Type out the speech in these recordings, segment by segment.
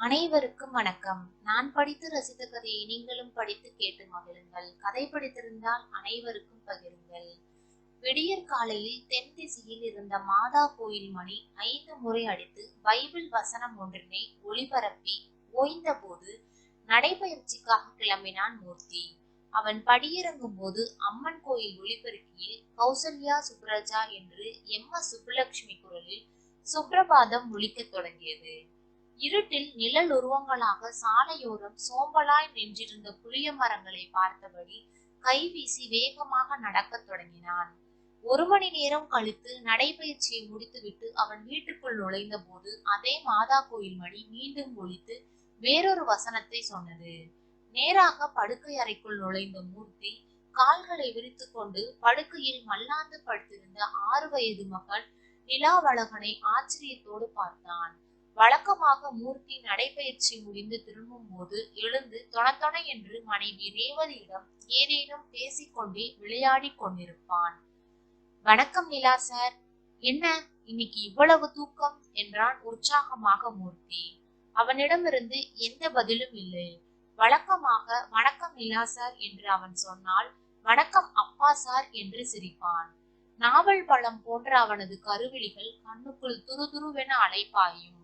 அனைவருக்கும் வணக்கம். நான் படித்து ரசித்த கதையை நீங்களும் படித்து கேட்டு மகிழுங்கள். கதை பிடித்திருந்தால் அனைவருக்கும் பகிருங்கள். விடியற் காலையில் தென் திசையில் இருந்த மாதா கோயில் மணி 5 முறை அடித்து பைபிள் வசனம் ஒன்றினை ஒளிபரப்பி ஓய்ந்த போது நடைபயிற்சிக்காக கிளம்பினான் மூர்த்தி. அவன் படியிறங்கும் போது அம்மன் கோயில் ஒளிபெருக்கியில் கௌசல்யா சுப்ரஜா என்று எம்.எஸ். சுப்புலட்சுமி குரலில் சுப்ரபாதம் ஒலிக்கத் தொடங்கியது. இருட்டில் நிழல் உருவங்களாக சாலையோரம் சோம்பலாய் நின்றிருந்த புளிய மரங்களை பார்த்தபடி கைவீசி வேகமாக நடக்கத் தொடங்கினான். 1 மணி நேரம் கழித்து நடைபயிற்சியை முடித்துவிட்டு அவன் வீட்டுக்குள் நுழைந்த போது அதே மாதா கோயில் மணி மீண்டும் ஒலித்து வேறொரு வசனத்தை சொன்னது. நேராக படுக்கை அறைக்குள் நுழைந்த மூர்த்தி கால்களை விரித்து கொண்டு படுக்கையில் மல்லாந்து படுத்திருந்த 6 வயது மகள் நிலாவழகனை ஆச்சரியத்தோடு பார்த்தான். வழக்கமாக மூர்த்தி நடைபயிற்சி முடிந்து திரும்பும் போது எழுந்து தொண என்று மனைவி ரேவதியிடம் ஏதேனும் பேசிக்கொண்டே விளையாடி கொண்டிருப்பான். வணக்கம் நிலா சார், என்ன இன்னைக்கு இவ்வளவு தூக்கம் என்றான் உற்சாகமாக மூர்த்தி. அவனிடமிருந்து எந்த பதிலும் இல்லை. வழக்கமாக வணக்கம் நிலா சார் என்று அவன் சொன்னால் வணக்கம் அப்பா சார் என்று சிரிப்பான். நாவல் பழம் போன்ற அவனது கருவிழிகள் கண்ணுக்குள் துருதுருவென அலைப்பாயும்.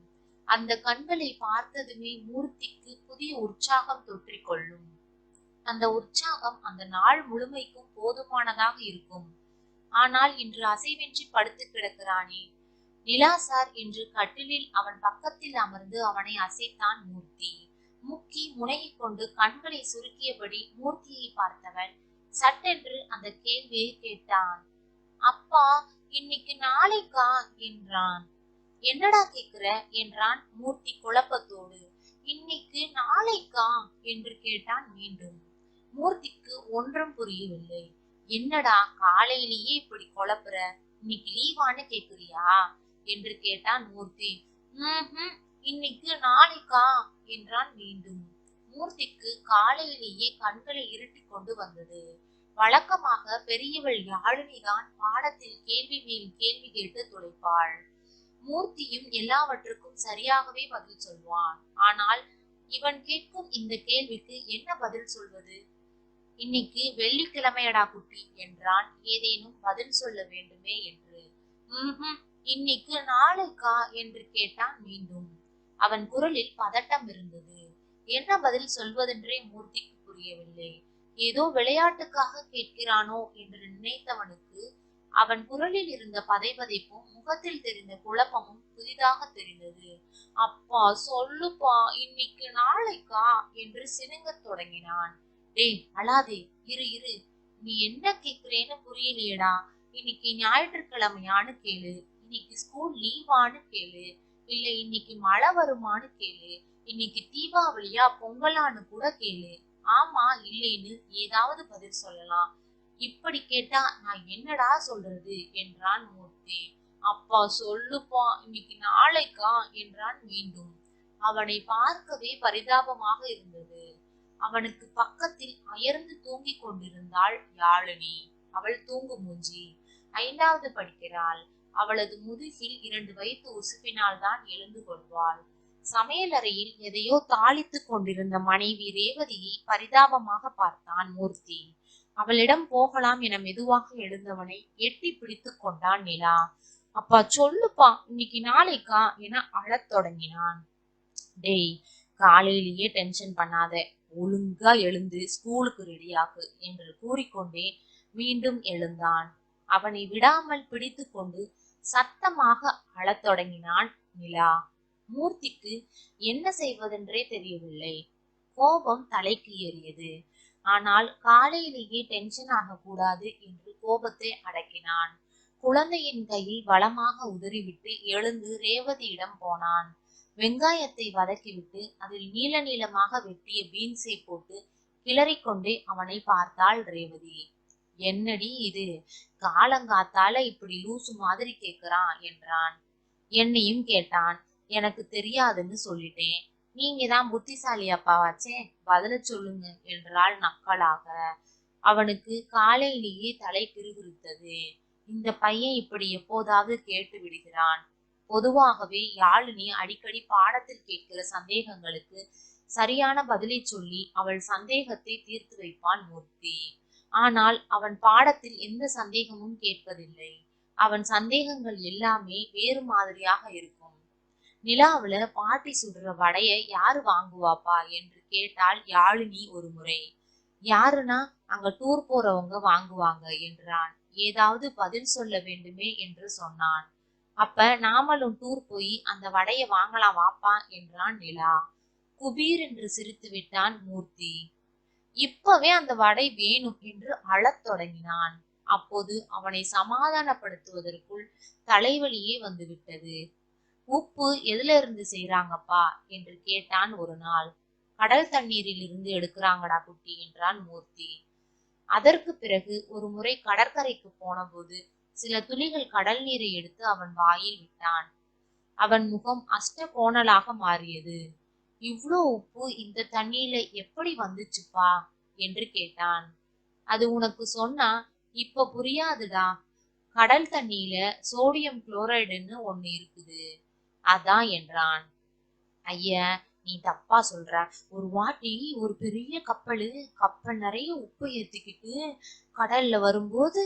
அந்த கண்களை பார்த்ததுமே மூர்த்திக்கு புதிய உற்சாகம் தொற்றிக்கொள்ளும். அந்த உற்சாகம் அந்த நாள் முழுமைக்கும் போதுமானதாக இருக்கும். ஆனால் இன்று அசைவின்றி படுத்து கிடக்கிறானே. நிலா சார் என்று கட்டிலில் அவன் பக்கத்தில் அமர்ந்து அவனை அசைத்தான் மூர்த்தி. முக்கி முனைகிக் கொண்டு கண்களை சுருக்கியபடி மூர்த்தியை பார்த்தவன் சட்டென்று அந்த கேள்வியை கேட்டான். அப்பா, இன்னைக்கு நாளைக்கா என்றான். என்னடா கேக்குற என்றான் மூர்த்தி குழப்பத்தோடு. இன்னைக்கு நாளைக்கா என்று கேட்டான் மீண்டும். மூர்த்திக்கு ஒன்றும் புரியவில்லை. என்னடா காலையிலேயே இப்படி குழப்புற, இன்னைக்கு லீவான்னு கேக்குறியா என்று கேட்டான் மூர்த்தி. இன்னைக்கு நாளைக்கா என்றான் மீண்டும். மூர்த்திக்கு காலையிலேயே கண்களை இருட்டி கொண்டு வந்தது. வழக்கமாக பெரியவள் யாழினிதான் பாடத்தில் கேள்வி மேல் கேள்வி கேட்டு துடைப்பாள். மூர்த்தியும் எல்லாவற்றுக்கும் சரியாகவே பதில் சொல்வான். ஆனால் இவன் கேட்கும் இந்த கேள்விக்கு என்ன பதில் சொல்வது? இன்னைக்கு வெள்ளிக்கிழமையடா குட்டி என்றான் ஏதேனும் பதில் சொல்ல வேண்டுமே என்று. இன்னைக்கு நாளைக்கா என்று கேட்டான் மீண்டும். அவன் குரலில் பதட்டம் இருந்தது. என்ன பதில் சொல்வதென்றே மூர்த்திக்கு புரியவில்லை. ஏதோ விளையாட்டுக்காக கேட்கிறானோ என்று நினைத்தவனுக்கு அவன் குரலில் இருந்த பதைபதைப்பும் முகத்தில் தெரிந்த குழப்பமும் புதிதாக தெரிந்தது. அப்பா சொல்லுப்பா, இன்னைக்கு நாளைக்கா என்று சினுங்கத் தொடங்கினான். டேய் அழாதே, இரு இரு, நீ என்ன கேக்குறேன்னு புரியலையடா. இன்னைக்கு ஞாயிற்றுக்கிழமையான்னு கேளு, இன்னைக்கு ஸ்கூல் லீவான்னு கேளு, இல்ல இன்னைக்கு மழை வருமானு கேளு, இன்னைக்கு தீபாவளியா பொங்கலான்னு கூட கேளு. ஆமா இல்லைன்னு ஏதாவது பதில் சொல்லலாம். இப்படி கேட்டா நான் என்னடா சொல்றது என்றான் மூர்த்தி. அப்பா சொல்லுப்பா, இன்னைக்கு நாளைக்கா என்றான் மீண்டும். அவனை பார்க்கவே பரிதாபமாக இருந்தது. அவனுக்கு பக்கத்தில் அயர்ந்து தூங்கிக் கொண்டிருந்தாள் யாழினி. அவள் தூங்கு மூஞ்சி. 5வது படிக்கிறாள். அவளது முதுகில் 2 வயிற்று உசுப்பினால் தான் எழுந்து கொள்வாள். சமையலறையில் எதையோ தாளித்துக் கொண்டிருந்த மனைவி ரேவதியை பரிதாபமாக பார்த்தான் மூர்த்தி. அவளிடம் போகலாம் என மெதுவாக எழுந்தவனை எட்டி பிடித்துக் கொண்டான் நிலா. அப்பா சொல்லுப்பா, இன்னைக்கு நாளைக்கா என அழத் தொடங்கினான். டேய், காலையிலேயே டென்ஷன் பண்ணாத, ஒழுங்கா எழுந்து ஸ்கூலுக்கு ரெடியாகு என்று கூறிக்கொண்டே மீண்டும் எழுந்தான். அவனை விடாமல் பிடித்து கொண்டு சத்தமாக அழத் தொடங்கினான் நிலா. மூர்த்திக்கு என்ன செய்வதென்றே தெரியவில்லை. கோபம் தலைக்கு ஏறியது. ஆனால் காலையிலேயே டென்ஷன் ஆகக்கூடாது என்று கோபத்தை அடக்கினான். குழந்தையின் கையில் பலமாக உதறிவிட்டு எழுந்து ரேவதியிடம் போனான். வெங்காயத்தை வதக்கிவிட்டு அதில் நீள நீளமாக வெட்டிய பீன்ஸை போட்டு கிளறிக்கொண்டே அவனை பார்த்தாள் ரேவதி. என்னடி இது, காலங்காத்தால இப்படி லூசு மாதிரி கேக்குறான் என்றான். என்னையும் கேட்டான். எனக்கு தெரியாதுன்னு சொல்லிட்டேன். நீங்க தான் புத்திசாலி அப்பாவாச்சே, பதில சொல்லுங்க என்றாள் நக்கலாக. அவனுக்கு காலையிலேயே தலை கிறுகிறுத்தது. இந்த பையன் இப்படி எப்போதாவது கேட்டு விடுகிறான். பொதுவாகவே யாழினி அடிக்கடி பாடத்தில் கேட்கிற சந்தேகங்களுக்கு சரியான பதிலை சொல்லி அவள் சந்தேகத்தை தீர்த்து வைப்பான் மூர்த்தி. ஆனால் அவன் பாடத்தில் எந்த சந்தேகமும் கேட்பதில்லை. அவன் சந்தேகங்கள் எல்லாமே வேறு மாதிரியாக இருக்கும். நிலாவுல பாட்டி சுடுற வடைய யாரு வாங்குவாப்பா என்று கேட்டாள் யாழினி ஒரு முறை. யாருன்னா அங்க டூர் போறவங்க வாங்குவாங்க என்றான். ஏதாவது பதில் சொல்ல வேண்டுமே என்று சொன்னான். அப்ப நாமளும் டூர் போய் அந்த வடைய வாங்கலாம் வாப்பா என்றான் நிலா. குபீர் என்று சிரித்து விட்டான் மூர்த்தி. இப்பவே அந்த வடை வேணும் என்று அழத் தொடங்கினான். அப்போது அவனை சமாதானப்படுத்துவதற்குள் தலைவலியே வந்துவிட்டது. உப்பு எதுல இருந்து செய்யறாங்கப்பா என்று கேட்டான் ஒரு நாள். கடல் தண்ணீரில் இருந்து எடுக்கிறாங்கடா குட்டி என்றான் மூர்த்தி. அதற்கு பிறகு ஒரு முறை கடற்கரைக்கு போன போது சில துளிகள் கடல் நீரை எடுத்து அவன் வாயில் விட்டான். அவன் முகம் அஷ்ட கோணலாக மாறியது. இவ்ளோ உப்பு இந்த தண்ணியில எப்படி வந்துச்சுப்பா என்று கேட்டான். அது உனக்கு சொன்னா இப்ப புரியாதுடா. கடல் தண்ணியில சோடியம் குளோரைடுன்னு ஒண்ணு இருக்குது அதான் என்றான். ஐயா, நீ தப்பா சொல்ற. ஒரு வாட்டி ஒரு பெரிய கப்பல் நிறைய உப்பு ஏத்திக்கிட்டு கடல்ல வரும்போது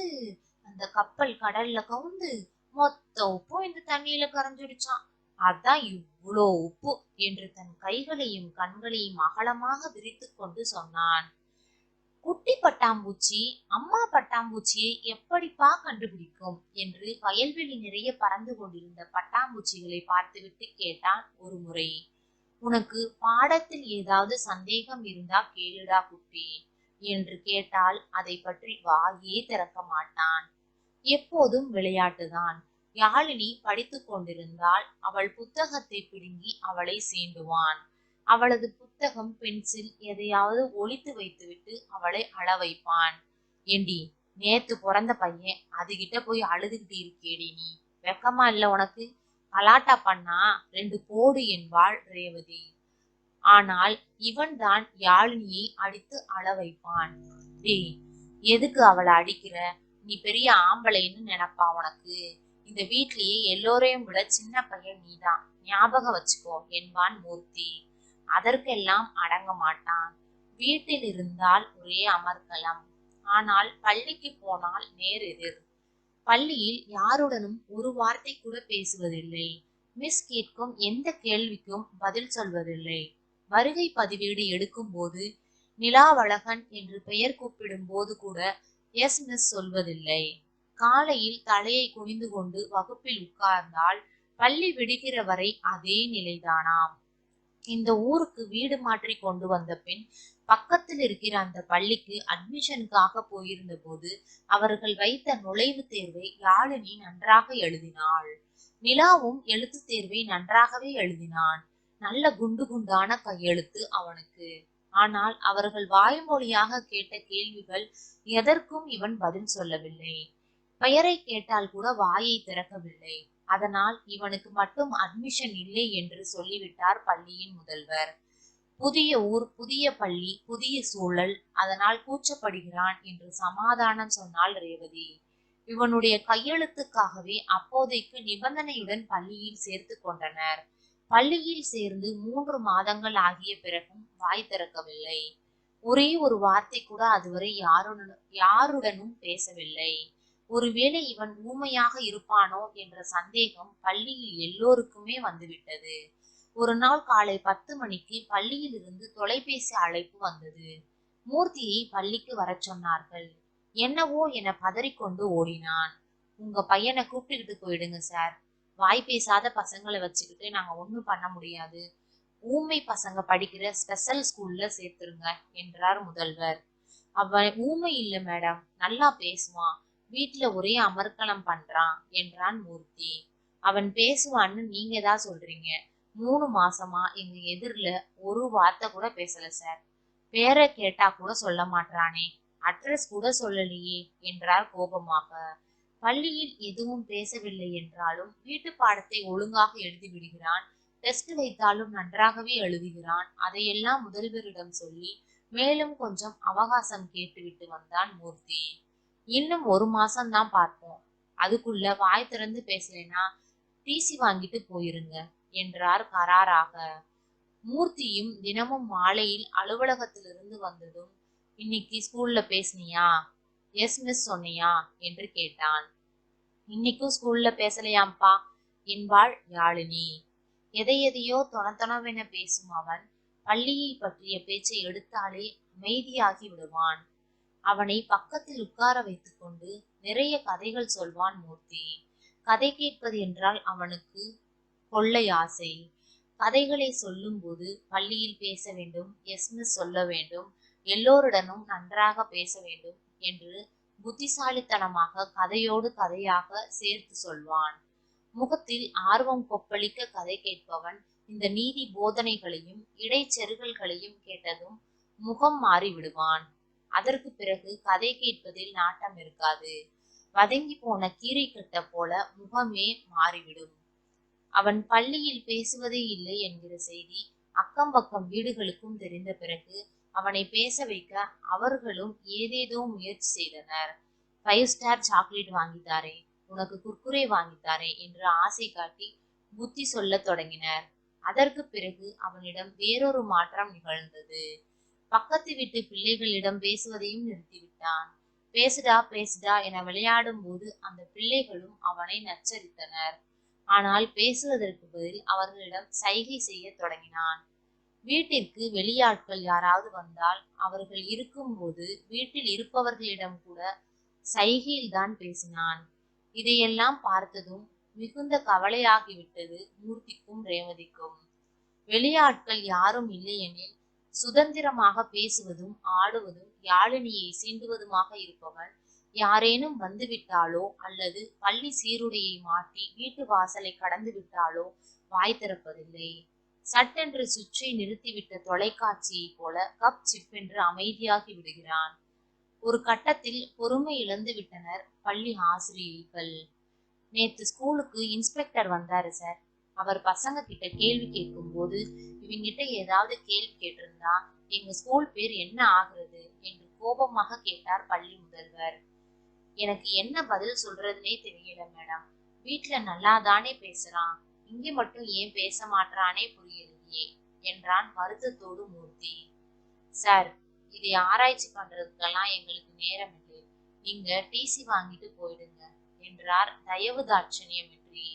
அந்த கப்பல் கடல்ல கவுந்து மொத்த உப்பும் இந்த தண்ணியில கரைஞ்சிடுச்சான். அதான் இவ்வளோ உப்பு என்று தன் கைகளையும் கண்களையும் அகலமாக விரித்து கொண்டு சொன்னான். குட்டி பட்டாம்பூச்சி அம்மா பட்டாம்பூச்சியை எப்படிப்பா கண்டுபிடிக்கும் என்று வயல்வெளி நிறைய பறந்து கொண்டிருந்த பட்டாம்பூச்சிகளை பார்த்துவிட்டு கேட்டான் ஒரு முறை. உனக்கு பாடத்தில் ஏதாவது சந்தேகம் இருந்தா கேளுடா குட்டி என்று கேட்டால் அதை பற்றி வாயே திறக்க மாட்டான். எப்போதும் விளையாட்டுதான். யாழினி படித்துக் கொண்டிருந்தால் அவள் புத்தகத்தை பிடுங்கி அவளை சீண்டுவான். அவளது புத்தகம், பென்சில் எதையாவது ஒளித்து வைத்துவிட்டு அவளை அழ வைப்பான். ஏண்டி, நேத்து பிறந்த பையன் அதுகிட்ட போய் அழுதுகிட்டு இருக்கேடி, நீ வெக்கமா இல்ல உனக்கு? கலாட்டா பண்ணா 2 போடு என்பாள் ரேவதி. ஆனால் இவன் தான் யாழினியை அடித்து அழ வைப்பான். டேய், எதுக்கு அவளை அடிக்கிற? நீ பெரிய ஆம்பளைன்னு நினைப்பா உனக்கு? இந்த வீட்லயே எல்லோரையும் விட சின்ன பையன் நீதான், ஞாபகம் வச்சுக்கோ என்பான் மூர்த்தி. அதற்கெல்லாம் அடங்க மாட்டான். வீட்டில் இருந்தால் ஒரே அமர்க்கலம். ஆனால் பள்ளிக்கு போனால் நேர் எதிர். பள்ளியில் யாருடனும் ஒரு வார்த்தை கூட பேசுவதில்லை. மிஸ் கேட்கும் எந்த கேள்விக்கும் பதில் சொல்வதில்லை. வருகை பதிவேடு எடுக்கும் போது நிலாவழகன் என்று பெயர் கூப்பிடும் போது கூட எஸ் மிஸ் சொல்வதில்லை. காலையில் தலையை குனிந்து கொண்டு வகுப்பில் உட்கார்ந்தால் பள்ளி விடுகிற வரை அதே நிலைதானாம். இந்த ஊருக்கு வீடு மாற்றி கொண்டு வந்த பின் பக்கத்தில் இருக்கிற அந்த பள்ளிக்கு அட்மிஷனுக்காக போயிருந்த போது அவர்கள் வைத்த நுழைவுத் தேர்வை யாழினி நன்றாக எழுதினாள். நிலாவும் எழுத்து தேர்வை நன்றாகவே எழுதினான். நல்ல குண்டு குண்டான கையெழுத்து அவனுக்கு. ஆனால் அவர்கள் வாய்மொழியாக கேட்ட கேள்விகள் எதற்கும் இவன் பதில் சொல்லவில்லை. பெயரை கேட்டால் கூட வாயை திறக்கவில்லை. அதனால் இவனுக்கு மட்டும் அட்மிஷன் இல்லை என்று சொல்லிவிட்டார் பள்ளியின் முதல்வர். புதிய ஊர், புதிய பள்ளி, புதிய சூழல், அதனால் கூச்சப்படுகிறான் என்று சமாதானம் சொன்னாள் ரேவதி. இவனுடைய கையெழுத்துக்காகவே அப்போதைக்கு நிபந்தனையுடன் பள்ளியில் சேர்த்து கொண்டனர். பள்ளியில் சேர்ந்து 3 மாதங்கள் ஆகிய பிறகும் வாய் திறக்கவில்லை. ஒரே ஒரு வார்த்தை கூட அதுவரை யாருடனும் பேசவில்லை. ஒருவேளை இவன் ஊமையாக இருப்பானோ என்ற சந்தேகம் பள்ளியில் எல்லோருக்குமே வந்துவிட்டது. ஒரு நாள் காலை 10 மணிக்கு பள்ளியில் இருந்து தொலைபேசி அழைப்பு வந்தது. மூர்த்தியை பள்ளிக்கு வர சொன்னார்கள். என்னவோ என பதறிக்கொண்டு ஓடினான். உங்க பையனை கூப்பிட்டுக்கிட்டு போயிடுங்க சார். வாய் பேசாத பசங்களை வச்சுக்கிட்டு நாங்க ஒண்ணும் பண்ண முடியாது. ஊமை பசங்க படிக்கிற ஸ்பெஷல் ஸ்கூல்ல சேர்த்துருங்க என்றார் முதல்வர். அவன் ஊமை இல்ல மேடம், நல்லா பேசுவான். வீட்டுல ஒரே அமர்க்களம் பண்றான் என்றான் மூர்த்தி. அவன் பேசுவான்னு நீங்க தான் சொல்றீங்க. 3 மாசமா எங்க எதிரில ஒரு வார்த்தை கூட பேசல சார். பேரை கேட்டா கூட சொல்ல மாட்டானே, அட்ரஸ் கூட சொல்லலையே என்றார் கோபமாக. பள்ளியில் எதுவும் பேசவில்லை என்றாலும் வீட்டு பாடத்தை ஒழுங்காக எழுதி விடுகிறான். டெஸ்ட் வைத்தாலும் நன்றாகவே எழுதுகிறான். அதையெல்லாம் முதல்வரிடம் சொல்லி மேலும் கொஞ்சம் அவகாசம் கேட்டுவிட்டு வந்தான் மூர்த்தி. இன்னும் 1 மாசம்தான் பார்ப்போம். அதுக்குள்ள வாய் திறந்து பேசலைனா டிசி வாங்கிட்டு போயிருங்க என்றார் கராராக. மூர்த்தியும் தினமும் மாலையில் அலுவலகத்திலிருந்து வந்ததும், இன்னைக்கு ஸ்கூல்ல பேசுனியா? எஸ் மிஸ் சொன்னியா என்று கேட்டான். இன்னைக்கும் ஸ்கூல்ல பேசலையாம்பா என்பாள் யாழினி. எதையெதையோ தொணத்தொணவென பேசும் அவன் பள்ளியை பற்றிய பேச்சை எடுத்தாலே அமைதியாகி விடுவான். அவனை பக்கத்தில் உட்கார வைத்துக் கொண்டு நிறைய கதைகள் சொல்வான் மூர்த்தி. கதை கேட்பது என்றால் அவனுக்கு கொள்ளை ஆசை. கதைகளை சொல்லும் போது பள்ளியில் பேச வேண்டும், எஸ் மிஸ் சொல்ல வேண்டும், எல்லோருடனும் நன்றாக பேச வேண்டும் என்று புத்திசாலித்தனமாக கதையோடு கதையாக சேர்த்து சொல்வான். முகத்தில் ஆர்வம் கொப்பளிக்க கதை கேட்பவன் இந்த நீதி போதனைகளையும் இடைச்செருகல்களையும் கேட்டதும் முகம் மாறி விடுவான். அதற்கு பிறகு கதை கேட்பதில் நாட்டம் இருக்காது. வதங்கி போன கீரை கட்ட போல முகமே மாறிவிடும். அவன் பள்ளியில் பேசுவதே இல்லை என்கிற செய்தி அக்கம் பக்கம் வீடுகளுக்கும் தெரிந்த பிறகு அவனை பேச வைக்க அவர்களும் ஏதேதோ முயற்சி செய்தனர். 5 ஸ்டார் சாக்லேட் வாங்கித்தாரே, உனக்கு குர்குரே வாங்கித்தாரே என்று ஆசை காட்டி புத்தி சொல்ல தொடங்கினர். அதற்கு பிறகு அவனிடம் வேறொரு மாற்றம் நிகழ்ந்தது. பக்கத்து வீட்டு பிள்ளைகளிடம் பேசுவதையும் நிறுத்திவிட்டான். பேசுடா பேசுடா என விளையாடும் போது அந்த பிள்ளைகளும் அவனை நச்சரித்தனர். ஆனால் பேசுவதற்கு பதில் அவர்களிடம் சைகை செய்ய தொடங்கினான். வீட்டிற்கு வெளியாட்கள் யாராவது வந்தால் அவர்கள் இருக்கும்போது வீட்டில் இருப்பவர்களிடம் கூட சைகையில் தான் பேசினான். இதையெல்லாம் பார்த்ததும் மிகுந்த கவலையாகிவிட்டது மூர்த்திக்கும் ரேவதிக்கும். வெளியாட்கள் யாரும் இல்லையெனில் சுதந்திரமாக பேசுவதும் ஆடுவதும் யாழினியை சீண்டுவதுமாக இருப்பவன் யாரேனும் வந்துவிட்டாலோ அல்லது பள்ளி சீருடையை மாட்டி வீட்டு வாசலை கடந்து விட்டாலோ வாய் திறப்பதில்லை. சட்டென்று சுவிட்சை நிறுத்திவிட்ட தொலைக்காட்சியை போல கப் சிப்பென்று அமைதியாகி விடுகிறான். ஒரு கட்டத்தில் பொறுமை இழந்து விட்டனர் பள்ளி ஆசிரியர்கள். நேத்து ஸ்கூலுக்கு இன்ஸ்பெக்டர் வந்தாரு சார். அவர் பசங்க கிட்ட கேள்வி கேட்கும் போது இவங்கிட்ட ஏதாவது கேள்வி கேட்டிருந்தா எங்க ஸ்கூல் பேர் என்ன ஆகுறது என்று கோபமாக கேட்டார் பள்ளி முதல்வர். எனக்கு என்ன பதில் சொல்றதுன்னே தெரியல மேடம். வீட்டுல நல்லாதானே பேசுறான், இங்க மட்டும் ஏன் பேச மாட்டானே புரியலையே என்றான் வருத்தத்தோடு மூர்த்தி. சார், இதை ஆராய்ச்சி பண்றதுக்கெல்லாம் எங்களுக்கு நேரம் இல்லை. நீங்க டிசி வாங்கிட்டு போயிடுங்க என்றார் தயவு தாட்சணியமின்றி.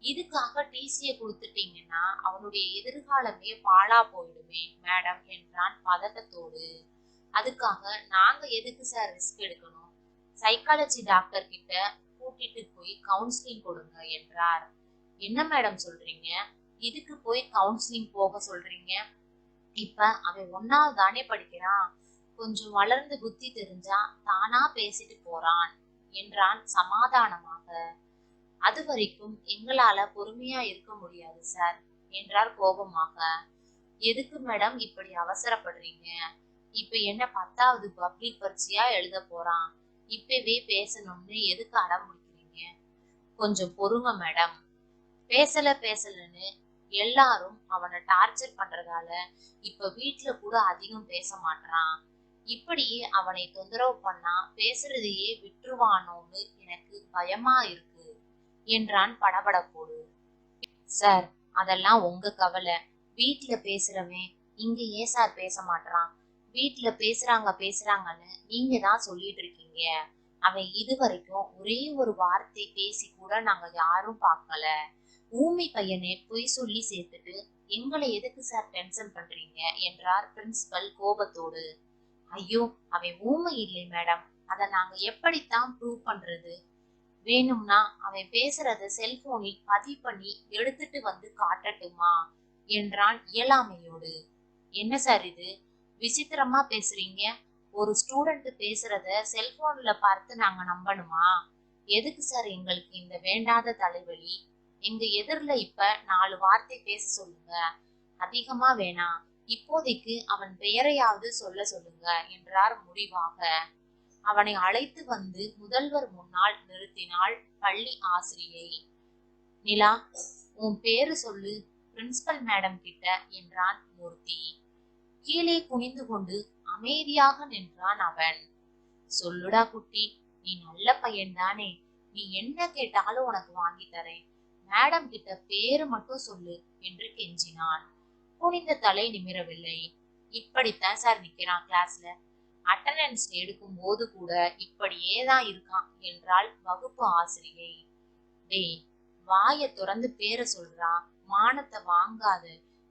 இதுக்காக டிசியை கொடுத்துட்டீங்கன்னா அவனுடைய எதிர்காலமே பாழா போயிடுமே மேடம் என்றான் பதட்டத்தோடு. அதுக்காக நாங்க எதுக்கு சார் ரிஸ்க் எடுக்கணும்? சைக்காலஜி டாக்டர் கிட்ட கூட்டிட்டு போய் கவுன்சிலிங் கொடுங்க என்றார். என்ன மேடம் சொல்றீங்க? இதுக்கு போய் கவுன்சிலிங் போக சொல்றீங்க? இப்ப அவன் 1வது தானே படிக்கிறான். கொஞ்சம் வளர்ந்து புத்தி தெரிஞ்சா தானா பேசிட்டு போறான் என்றான் சமாதானமாக. அது வரைக்கும் எங்களால பொறுமையா இருக்க முடியாது சார் என்றார் கோபமாக. எதுக்கு மேடம் இப்படி அவசரப்படுறீங்க? இப்ப என்ன 10வது பப்ளிக் பரீட்சையா எழுத போறான். இப்பவே பேசணும்னு எதுக்கு அடம் பிடிக்கிறீங்க? கொஞ்சம் பொறுங்க மேடம். பேசலன்னு எல்லாரும் அவனை டார்ச்சர் பண்றதால இப்ப வீட்டுல கூட அதிகம் பேச மாட்டான். இப்படியே அவனை தொந்தரவு பண்ணா பேசுறதையே விட்டுருவானோன்னு எனக்கு பயமா இருக்கு என்றான் படபடப்போடு. சார், அதெல்லாம் உங்க கவலை. வீட்டுல பேசுறவன் இங்க ஏன் சார் பேச மாட்டான்? வீட்டுல பேசுறாங்கன்னு நீங்க தான் சொல்லிட்டு இருக்கீங்க. அவன் இதுவரைக்கும் ஒரே ஒரு வார்த்தை பேசி கூட நாங்க யாரும் பார்க்கல. ஊமை பையனை பொய் சொல்லி சேர்த்துட்டு எங்களை எதுக்கு சார் டென்ஷன் பண்றீங்க என்றார் பிரின்சிபல் கோபத்தோடு. ஐயோ, அவன் ஊமை இல்லை மேடம். அதை நாங்க எப்படித்தான் ப்ரூவ் பண்றது? வேணும்னா அவன் பேசுறத செல்போனில் பதிவு பண்ணி எடுத்துட்டு வந்து காட்டட்டுமா என்றான் இயலாமையோடு. என்ன சார் இது விசித்திரமா பேசுறீங்க? ஒரு ஸ்டூடெண்ட் பேசுறத செல்போன்ல பார்த்து நாங்க நம்பணுமா? எதுக்கு சார் எங்களுக்கு இந்த வேண்டாத தலைவலி? எங்க எதிரில இப்ப 4 வார்த்தை பேச சொல்லுங்க, அதிகமா வேணாம். இப்போதைக்கு அவன் பெயரையாவது சொல்ல சொல்லுங்க என்றார் முடிவாக. அவனை அழைத்து வந்து முதல்வர் முன்னால் நிறுத்தினாள் பள்ளி ஆசிரியை. நிலா, உன் பேரு சொல்லு பிரின்சிபல் மேடம் கிட்ட என்றான் மூர்த்தி. கீழே குனிந்து கொண்டு அமைதியாக நின்றான் அவன். சொல்லுடா குட்டி, நீ நல்ல பையன் தானே. நீ என்ன கேட்டாலும் உனக்கு வாங்கி தரேன். மேடம் கிட்ட பேரு மட்டும் சொல்லு என்று கெஞ்சினான். குனிந்த தலை நிமிரவில்லை. இப்படித்தான் சார் நிக்கிறான் கிளாஸ்ல. அட்டெண்டன்ஸ் எடுக்கும் போது கூட இப்படியே தான் இருக்கான் என்றாள் வகுப்பு ஆசிரியை. டேய், வாய திறந்து பேரை சொல்றா, மானத்தை வாங்காத.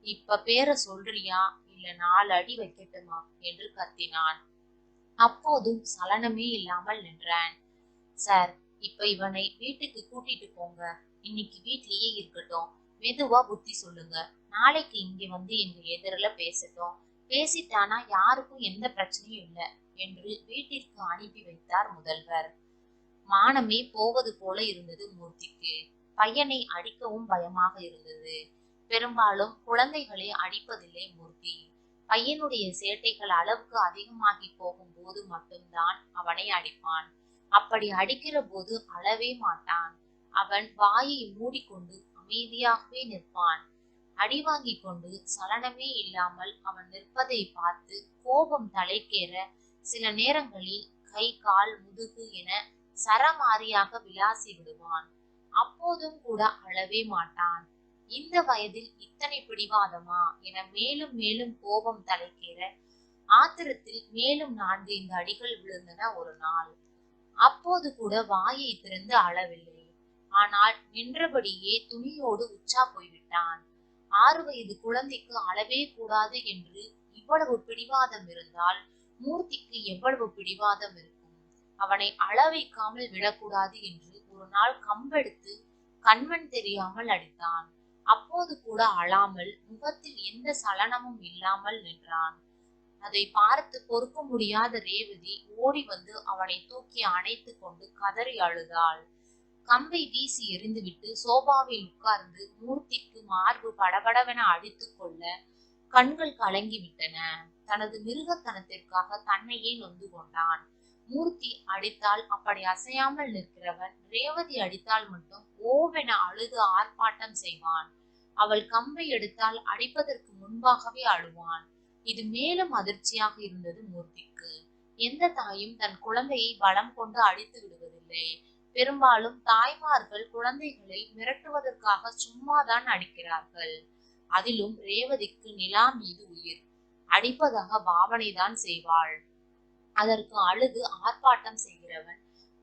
இப்ப பேரை சொல்றியா இல்ல 4 அடி வைக்கட்டுமா என்று கத்தினான். அப்போதும் சலனமே இல்லாமல் நின்றான். சார், இப்ப இவனை வீட்டுக்கு கூட்டிட்டு போங்க. இன்னைக்கு வீட்லயே இருக்கட்டும். மெதுவா புத்தி சொல்லுங்க. நாளைக்கு இங்க வந்து எங்க எதிரில பேசட்டும். பேசிட்டானா யாருக்கும் எந்த பிரச்சனையும் இல்லை என்று வீட்டிற்கு அனுப்பி வைத்தார் முதல்வர். மானமே போவது போல இருந்தது மூர்த்திக்கு. பையனை அடிக்கவும் பயமாக இருந்தது. பெரும்பாலும் குழந்தைகளை அடிப்பதில்லை மூர்த்தி. பையனுடைய சேட்டைகள் அளவுக்கு அதிகமாகி போகும் போது மட்டும்தான் அவனை அடிப்பான். அப்படி அடிக்கிற போது அளவே மாட்டான். அவன் வாயை மூடிக்கொண்டு அமைதியாகவே நிற்பான். அடி வாங்கி கொண்டு சலனமே இல்லாமல் அவன் நிற்பதை பார்த்து கோபம் தலைக்கேற சில நேரங்களில் கை, கால், முதுகு என சரமாரியாக விளாசி விடுவான். அப்போதும் கூட அழவே மாட்டான். இந்த வயதில் இத்தனை பிடிவாதமா என மேலும் மேலும் கோபம் தலைக்கேற ஆத்திரத்தில் மேலும் 4-5 அடிகள் விழுந்தன ஒரு நாள். அப்போது கூட வாயை திறந்து அழவில்லை. ஆனால் நின்றபடியே துணியோடு உச்சா போய்விட்டான். 6 வயது குழந்தைக்கு அளவே கூடாது என்று இவ்வளவு பிடிவாதம் இருந்தால் மூர்த்திக்கு எவ்வளவு பிடிவாதம் இருக்கும். அவனை அள வைக்காமல் விடக்கூடாது என்று ஒரு நாள் கம்பெடுத்து கண்மண் தெரியாமல் அடித்தான். அப்போது கூட அழாமல் முகத்தில் எந்த சலனமும் இல்லாமல் நின்றான். அதை பார்த்து பொறுக்க முடியாத ரேவதி ஓடி வந்து அவனை தூக்கி அணைத்து கொண்டு கதறி அழுதாள். கம்பை வீசி எறிந்துவிட்டு சோபாவில் உட்கார்ந்து மூர்த்திக்கு மார்பு படபடவென அடித்துக் கொள்ள கண்கள் கலங்கி விட்டன. தனது மிருகத்தனத்திற்காக தன்னையே நொந்து கொண்டான். மூர்த்தி அடித்தால் அப்படி அசையாமல் நிற்கிறவன் ரேவதி அடித்தால் மட்டும் ஓவென அழுது ஆர்ப்பாட்டம் செய்வான். அவள் கம்பை எடுத்தால் அடிப்பதற்கு முன்பாகவே அழுவான். இது மேலும் அதிர்ச்சியாக இருந்தது மூர்த்திக்கு. எந்த தாயும் தன் குழந்தையை பலம் கொண்டு அடித்து விடுவதில்லை. பெரும்பாலும் தாய்மார்கள் குழந்தைகளை மிரட்டுவதற்காக சும்மாதான் அடிக்கிறார்கள். அதிலும் ரேவதிக்கு நிலா மீது உயிர். அடிப்பதாக பாவனைதான் செய்வாள். அதற்கு அழுது ஆர்ப்பாட்டம் செய்கிறவன்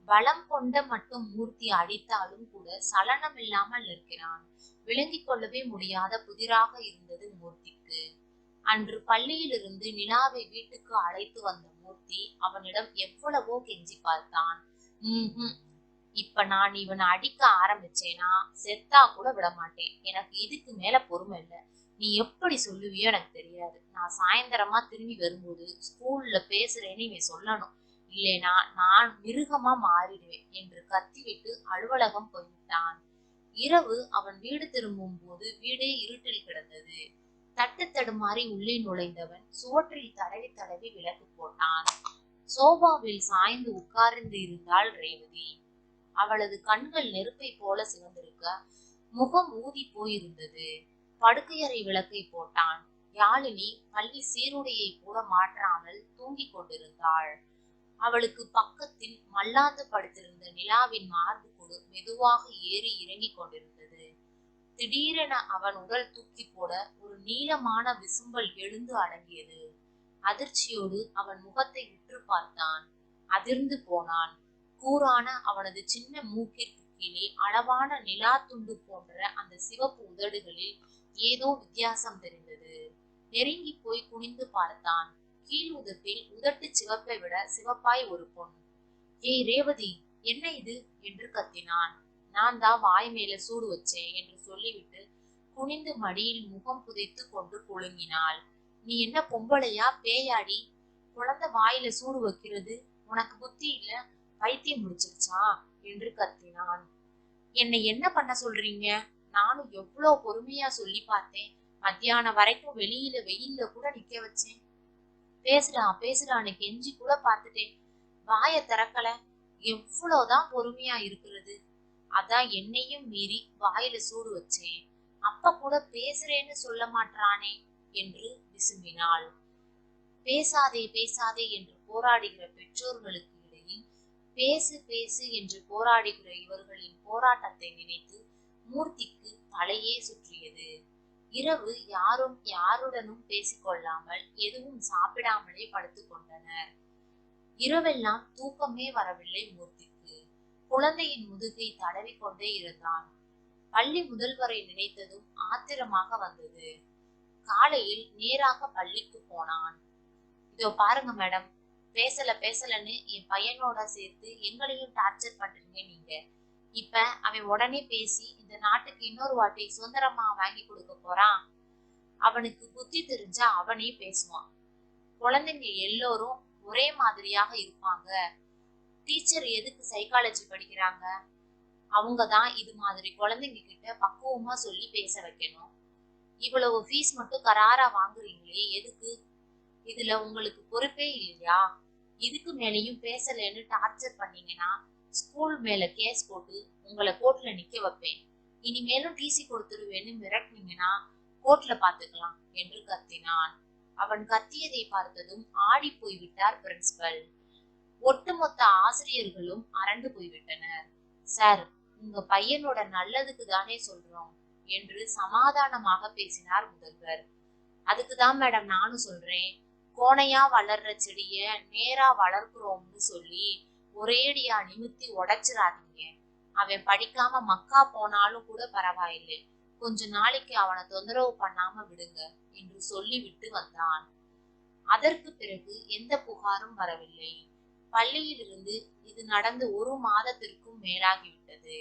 பலம் கொண்ட மட்டும் மூர்த்தி அடித்தாலும் கூட சலனம் இல்லாமல் நிற்கிறான். விளங்கிக் கொள்ளவே முடியாத புதிராக இருந்தது மூர்த்திக்கு. அன்று பள்ளியிலிருந்து நிலாவை வீட்டுக்கு அழைத்து வந்த மூர்த்தி அவனிடம் எவ்வளவோ கெஞ்சி பார்த்தான். இப்ப நான் இவனை அடிக்க ஆரம்பிச்சேனா செத்தா கூட விட மாட்டேன். எனக்கு இதுக்கு மேல பொறுமை இல்லை. நீ எப்படி சொல்லுவியோ எனக்கு தெரியாது. நான் சாயந்தரமா திரும்பி வரும்போது ஸ்கூல்ல பேசுறேன்னு இவன் சொல்லணும். இல்லைனா நான் மிருகமா மாறிடுவேன் என்று கத்திவிட்டு அலுவலகம் போய்விட்டான். இரவு அவன் வீடு திரும்பும் போது வீடே இருட்டில் கிடந்தது. தட்டு தடுமாறி உள்ளே நுழைந்தவன் சுவற்றில் தடவி தடவி விளக்கு போட்டான். சோபாவில் சாய்ந்து உட்கார்ந்து இருந்தாள் ரேவதி. அவளது கண்கள் நெருப்பை போல சிவந்திருக்க முகம் ஊதி போயிருந்தது. படுக்கையறை விளக்கை போட்டான். யாழினி பள்ளி சீருடையை கூட மாற்றாமல் தூங்கிக் கொண்டிருந்தாள். அவளுக்கு பக்கத்தில் மல்லாந்து படுத்திருந்த நிலாவின் மார்பு கொடு மெதுவாக ஏறி இறங்கிக் கொண்டிருந்தது. திடீரென அவன் உடல் தூக்கி போட ஒரு நீளமான விசும்பல் எழுந்து அடங்கியது. அதிர்ச்சியோடு அவன் முகத்தை உற்று பார்த்தான். அதிர்ந்து போனான். கூரான அவனது சின்ன மூக்கிற்கு கீழே அளவான நிலா துண்டு போன்ற அந்த சிவப்பு உதடுகளில் ஏதோ வித்தியாசம் தெரிந்தது. நெருங்கி போய் குனிந்து பார்த்தான். கீழ் உதட்டில் உதட்டு சிவப்பை விட சிவப்பாய் ஒரு பொன். ஏய் ரேவதி, என்ன இது என்று கத்தினான். நான் தான் வாய் மேல சூடு வச்சேன் என்று சொல்லிவிட்டு குனிந்து மடியில் முகம் புதைத்து கொண்டு குலுங்கினாள். நீ என்ன பொம்பளையா பேயாடி? குழந்தை வாயில சூடு வைக்கிறது உனக்கு புத்தி இல்ல? பைத்தியம் முடிச்சிருச்சா என்று கத்தினான். என்னை என்ன பண்ண சொல்றீங்க? நானும் எவ்வளவு பொறுமையா சொல்லி பார்த்தேன். மத்தியானம் வரைக்கும் வெளியில வெயில்ல கூட நிக்க வச்சேன். பேசுறான்னு கெஞ்சி கூட பார்த்துட்டேன். வாய திறக்கல. எவ்வளவுதான் பொறுமையா இருக்கிறது? அதான் என்னையும் மீறி வாயில சூடு வச்சேன். அப்ப கூட பேசுறேன்னு சொல்ல மாட்டானே என்று விசும்பினாள். பேசாதே பேசாதே என்று போராடுகிற பெற்றோர்களுக்கு இடையில் பேசு பேசு என்று போராடுகிற இவர்களின் போராட்டத்தை நினைத்து மூர்த்திக்கு தலையே சுற்றியது. இரவு யாருடனும் பேசிக்கொள்ளாமல் எதுவும் சாப்பிடாமலே படுத்துக் கொண்டனர். இரவெல்லாம் தூக்கமே வரவில்லை மூர்த்திக்கு. குழந்தையின் முதுகை தடவி கொண்டே இருந்தான். பள்ளி முதல்வரை நினைத்ததும் ஆத்திரமாக வந்தது. காலையில் நேராக பள்ளிக்கு போனான். இதோ பாருங்க மேடம், பேசலன்னு என் பையனோட சேர்த்து எங்களையும் டார்ச்சர் பண்றீங்க நீங்க. இப்ப அவன் உடனே பேசி இந்த நாட்டுக்கு இன்னொரு வாட்டி சுதந்திரமா வாங்கி கொடுக்க போறான். அவனுக்கு புத்தி தெரிஞ்சா அவனே பேசுவான். குழந்தைங்க எல்லோரும் ஒரே மாதிரியாக இருப்பாங்க. டீச்சர் எதுக்கு சைக்காலஜி படிக்கிறாங்க? அவங்கதான் இது மாதிரி குழந்தைங்க கிட்ட பக்குவமா சொல்லி பேச வைக்கணும். இவ்வளவு ஃபீஸ் மட்டும் கராரா வாங்குறீங்களே எதுக்கு? இதுல உங்களுக்கு பொறுப்பே இல்லையா? இதுக்கு மேலையும் பேசலன்னு டார்ச்சர் பண்ணீங்கன்னா ஸ்கூல் மேல கேஸ் போட்டு உங்களை கோர்ட்ல நிக்க வைப்பேன். இனிமேலும் டிசி கொடுத்துருவேன்னு மிரட்டினீங்கன்னா கோர்ட்ல பாத்துக்கலாம் என்று கத்தினான். அவன் கத்தியதை பார்த்ததும் ஆடி போய்விட்டார் பிரின்சிபல். ஒட்டுமொத்த ஆசிரியர்களும் அரண்டு போய்விட்டனர். சார், உங்க பையனோட நல்லதுக்கு தானே சொல்றோம் என்று சமாதானமாக பேசினார் முதல்வர். அதுக்குதான் மேடம் நானும் சொல்றேன், கோணையா வளர்ற செடிய நேரா வளர்க்கிறோம்னு சொல்லி ஒரேடியா நிமித்தி உடைச்சிடாதீங்க. அவன் படிக்காம மக்கா போனாலும் கூட பரவாயில்லை, கொஞ்ச நாளைக்கு அவனை தொந்தரவு பண்ணாம விடுங்க என்று சொல்லிவிட்டு வந்தான். அதற்கு பிறகு எந்த புகாரும் வரவில்லை. பள்ளியிலிருந்து இது நடந்து 1 மாதத்திற்கும் மேலாகிவிட்டது.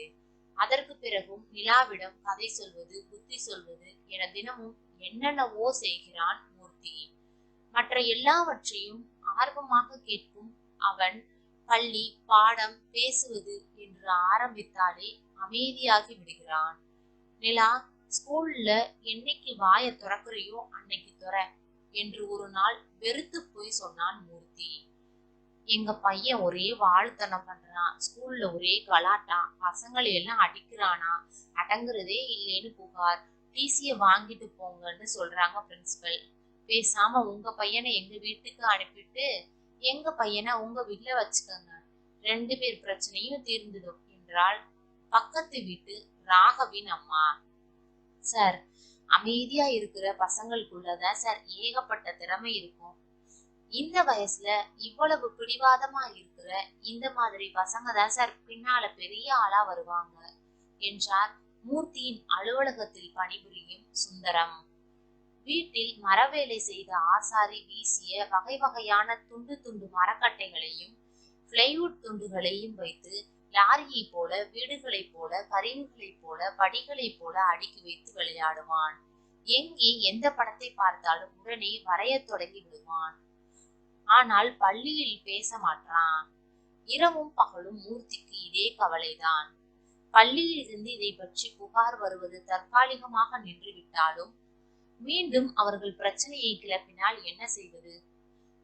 அதற்கு பிறகும் நிலாவிடம் கதை சொல்வது, புத்தி சொல்வது என தினமும் என்னென்னவோ செய்கிறான் மூர்த்தி. மற்ற எல்லாவற்றையும் ஆர்வமாக கேட்கும் அவன் பள்ளி, பாடம், பேசுவது என்று ஆரம்பித்தாலே அமைதியாகி விடுகிறான். நிலா, ஸ்கூல்ல என்னைக்கு வாய துறக்குறியோ அன்னைக்கு துற என்று ஒரு நாள் வெறுத்து போய் சொன்னான் மூர்த்தி. எங்க பையன் ஒரே வாழ்த்தனம் பண்றான், ஸ்கூல்ல ஒரே கலாட்டா, பசங்களை எல்லாம் அடிக்கிறானா, அடங்குறதே இல்லைன்னு புகார், டிசிய வாங்கிட்டு போங்கன்னு சொல்றாங்க பிரின்சிபல். பேசாம உங்க பையனை எங்க வீட்டுக்கு அனுப்பிட்டு எங்க பையனை உங்க வீட்டுல வச்சுக்கோங்க, 2 பேர் பிரச்சனையும் தீர்ந்துடும் என்றால் பக்கத்து வீட்டு ராகவின் அம்மா. சார், அமைதியா இருக்கிற பசங்களுக்குள்ளதான் சார் ஏகப்பட்ட திறமை இருக்கும். இந்த வயசுல இவ்வளவு பிடிவாதமா இருக்கிற இந்த மாதிரி பசங்க தான் சார் பின்னால பெரிய ஆளா வருவாங்க என்றார் மூர்த்தியின் அலுவலகத்தில் பணிபுரியும் சுந்தரம். வீட்டில் மரவேலை செய்த ஆசாரி வீசிய வகை வகையான துண்டு துண்டு மரக்கட்டைகளையும் பிளைவுட் துண்டுகளையும் வைத்து லாரியை போல, வீடுகளை போல, கருவிகளை போல, படிகளை போல அடுக்கி வைத்து விளையாடுவான். எங்கே எந்த படத்தை பார்த்தாலும் உடனே வரைய தொடங்கி விடுவான். ஆனால் பள்ளியில் பேச மாட்டான். இரவும் பகலும் மூர்த்திக்கு இதே கவலைதான். பள்ளியில் இருந்து இதை பற்றி புகார் வருவது தற்காலிகமாக நின்றுவிட்டாலும் மீண்டும் அவர்கள் பிரச்சனையை கிளப்பினால் என்ன செய்வது?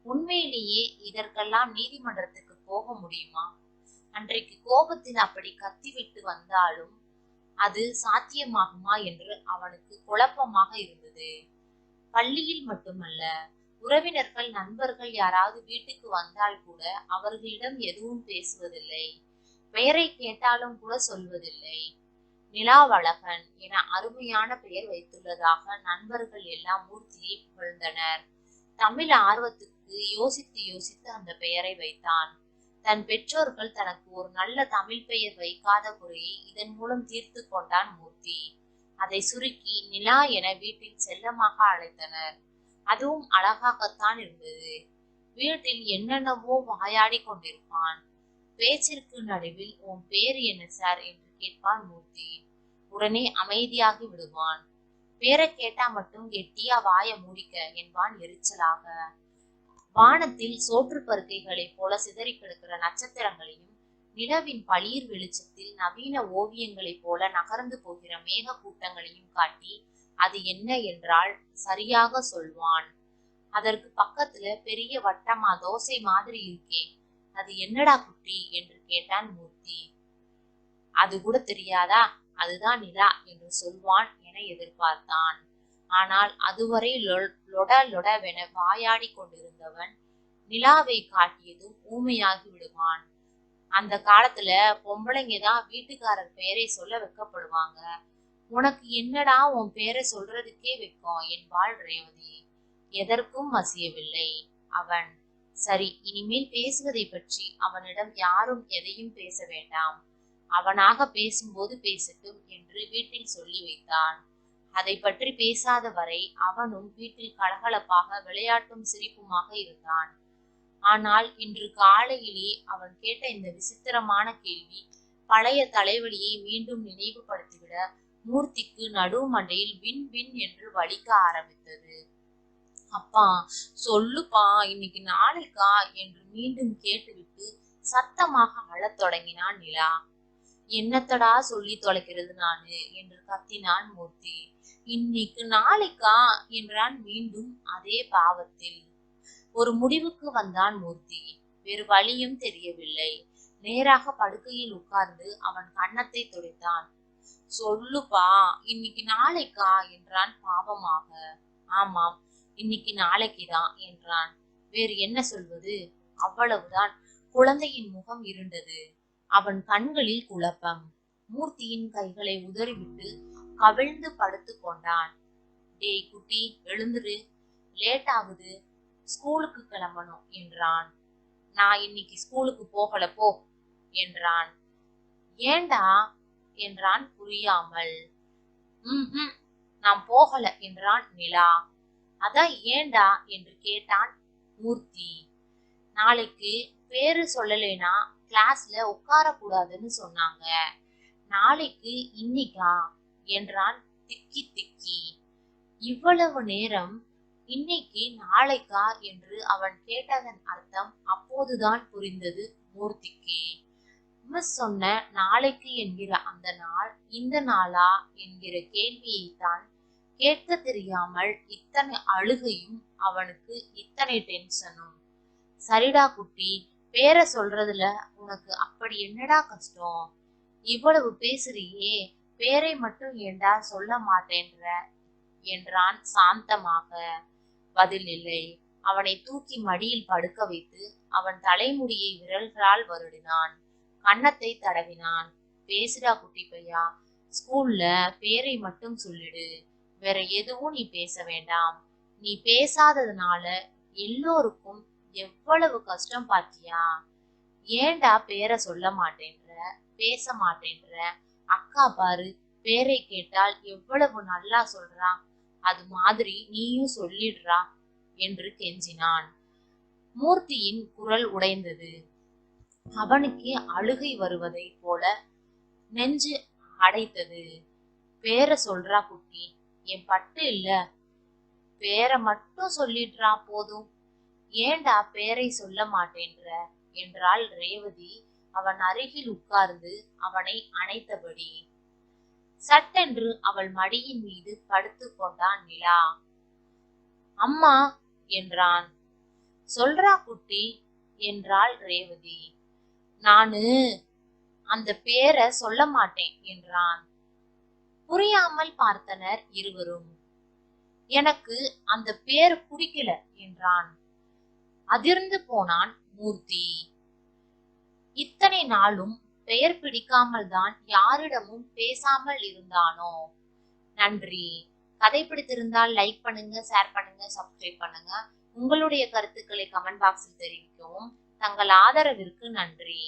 உண்மையிலேயே இதற்கெல்லாம் நீதிமன்றத்துக்கு போக முடியுமா? அன்றைக்கு கோபத்தில் அப்படி கத்திவிட்டு வந்தாலும் அது சாத்தியமாகுமா என்று அவனுக்கு குழப்பமாக இருந்தது. பள்ளியில் மட்டுமல்ல, உறவினர்கள், நண்பர்கள் யாராவது வீட்டுக்கு வந்தால் கூட அவர்களிடம் எதுவும் பேசுவதில்லை. பெயரை கேட்டாலும் கூட சொல்வதில்லை. நிலாவழகன் என அருமையான பெயர் வைத்துள்ளதாக நண்பர்கள் எல்லாம் மூர்த்தியை புகழ்ந்தனர். தமிழ் ஆர்வத்துக்கு யோசித்து யோசித்து அந்த பெயரை வைத்தான். தன் பெற்றோர்கள் தனக்கு ஒரு நல்ல தமிழ் பெயர் வைக்காத குறையை இதன் மூலம் தீர்த்து கொண்டான் மூர்த்தி. அதை சுருக்கி நிலா என வீட்டில் செல்லமாக அழைத்தனர். அதுவும் அழகாகத்தான் இருந்தது. வீட்டில் என்னென்னவோ வாயாடி கொண்டிருப்பான். பேச்சிற்கு நடுவில் உன் பேரு என்ன சார் என்று கேட்பான் மூர்த்தி. உடனே அமைதியாகி விடுவான். பேரை கேட்டா மட்டும் கெட்டியா வாய மூடிக்க என்பான் எரிச்சலாக. வானத்தில் சோற்று பருக்கைகளைப் போல சிதறி கிடக்கிற நட்சத்திரங்களையும் நிலவின் பளிர் வெளிச்சத்தில் நவீன ஓவியங்களைப் போல நகர்ந்து போகிற மேக கூட்டங்களையும் காட்டி அது என்ன என்றால் சரியாக சொல்வான். அதற்கு பக்கத்துல பெரிய வட்டமா தோசை மாதிரி இருக்கே, அது என்னடா குட்டி என்று கேட்டான் மூர்த்தி. அது கூட தெரியாதா? அதுதான் நிலா என்று சொல்வான் என எதிர்பார்த்தான். ஆனால் அதுவரை லொட லொடவென வாயாடி கொண்டிருந்தவன் நிலாவை காட்டியதும் ஊமையாகி விடுவான். அந்த காலத்துல பொம்பளைங்க தான் வீட்டுக்காரர் பெயரை சொல்ல வைக்கப்படுவாங்க. உனக்கு என்னடா உன் பேரை சொல்றதுக்கே வெக்கம் என்பாள் ரேவதி. எதற்கும் மசியவில்லை அவன். சரி, இனிமேல் பேசுவதை பற்றி அவனிடம் யாரும் எதையும் பேச வேண்டாம். அவனாக பேசும்போது பேசட்டும் என்று வீட்டில் சொல்லி வைத்தான். அதை பற்றி பேசாத வரை அவனும் வீட்டில் கலகலப்பாக விளையாட்டும் சிரிப்புமாக இருந்தான். ஆனால் இன்று காலையிலே அவன் கேட்ட இந்த விசித்திரமான கேள்வி பழைய தலைவலியை மீண்டும் நினைவுபடுத்திவிட மூர்த்திக்கு நடு மண்டையில் வின் வின் என்று வலிக்க ஆரம்பித்தது. அப்பா சொல்லுப்பா, இன்னைக்கு நாளைக்கா என்று மீண்டும் கேட்டுவிட்டு சத்தமாக அழத் தொடங்கினான் நிலா. என்னத்தடா சொல்லி தொலைக்கிறது நானு என்று கத்தினான் மூர்த்தி. இன்னைக்கு நாளைக்கா என்றான் மீண்டும் அதே பாவத்தில். ஒரு முடிவுக்கு வந்தான் மூர்த்தி. வேறு வழியும் தெரியவில்லை. நேராக படுக்கையில் உட்கார்ந்து அவன் கன்னத்தை துடைத்தான். சொல்லுப்பா, இன்னைக்கு நாளைக்கா என்றான் பாவமாக. ஆமாம், இன்னைக்கு நாளைக்குதான் என்றான். வேறு என்ன சொல்வது? அவ்வளவுதான். குழந்தையின் முகம் இருண்டது. அவன் கண்களில் குழப்பம். மூர்த்தியின் கைகளை உதறிவிட்டு கவிழ்ந்து படுத்து கொண்டான். டேய் குட்டி, எழுந்துரு, லேட் ஆகுது, ஸ்கூலுக்கு கிளம்பணும் என்றான். நான் இன்னைக்கு ஸ்கூலுக்கு போகல போ என்றான். ஏண்டா என்றான் புரியாமல். நான் போகல என்றான் நிலா. அதான் ஏண்டா என்று கேட்டான் மூர்த்தி. நாளைக்கு பேரு சொல்லலைனா கிளாஸ்ல உட்கார கூடாதுன்னு சொன்னாங்க. நாளைக்கு இன்னைக்கா என்றான் திக்கி திக்கி. இவ்வளவு நேரம் இன்னைக்கு நாளைக்கா என்று அவன் கேட்டதன் அர்த்தம் அப்போதுதான் புரிந்தது மூர்த்திக்கு. மிஸ் சொன்ன நாளைக்கு என்கிற அந்த நாள் இந்த நாளா என்கிற கேள்வியைத்தான் கேட்க தெரியாமல் இத்தனை அழுகையும் அவனுக்கு இத்தனை டென்ஷனும். சரிடா குட்டி, பேரை சொல்றதுல உனக்கு அப்படி என்னடா கஷ்டம்? இவ்வளவு பேசுறியே, பேரை மட்டும் ஏண்டா சொல்ல மாட்டேன்ற என்றான் சாந்தமாக. பதில் இல்லை. அவனை தூக்கி மடியில் படுக்க வைத்து அவன் தலைமுடியை விரல்களால் வருடினான். கன்னத்தை தடவினான். பேசுடா குட்டி பையா, ஸ்கூல்ல பேரை மட்டும் சொல்லிடு, வேற எதுவும் நீ பேச வேண்டாம். நீ பேசாததுனால எல்லோருக்கும் எவ்வளவு கஷ்டம் பாத்தியா? ஏண்டா பேரை சொல்ல மாட்டேன்ற, பேச மாட்டேன்ற? அக்கா பாரு, பேரை கேட்டால் எவ்வளவு நல்லா சொல்றா, அது மாதிரி நீயும் சொல்லிடுறா என்று கெஞ்சினான். மூர்த்தியின் குரல் உடைந்தது. அவனுக்கு அழுகை வருவதை போல நெஞ்சு அடைத்தது. பேரை சொல்றா குட்டி, என் பட்டு இல்ல, பேரை மட்டும் சொல்லிடுறா போதும், ஏண்டா பேரை சொல்ல மாட்டேன்ற என்றாள் ரேவதி அவன் அருகில் உட்கார்ந்து அவனை அணைத்தபடி. சட்டென்று அவள் மடியின் மீது படுத்து கொண்டான் நிலா. அம்மா என்றான். சொல்றா குட்டி என்றாள் ரேவதி. நானு அந்த பேரை சொல்ல மாட்டேன் என்றான். புரியாமல் பார்த்தனர் இருவரும். எனக்கு அந்த பேர் பிடிக்கல என்றான். அதிர்ந்து போனான் மூர்த்தி. இத்தனை நாளும் பெயர் பிடிக்காமல் தான் யாரிடமும் பேசாமல் இருந்தானோ? நன்றி. கதை பிடித்திருந்தால் லைக் பண்ணுங்க, ஷேர் பண்ணுங்க, சப்ஸ்கிரைப் பண்ணுங்க. உங்களுடைய கருத்துக்களை கமெண்ட் பாக்ஸில் தெரிவிக்கவும். தங்கள் ஆதரவிற்கு நன்றி.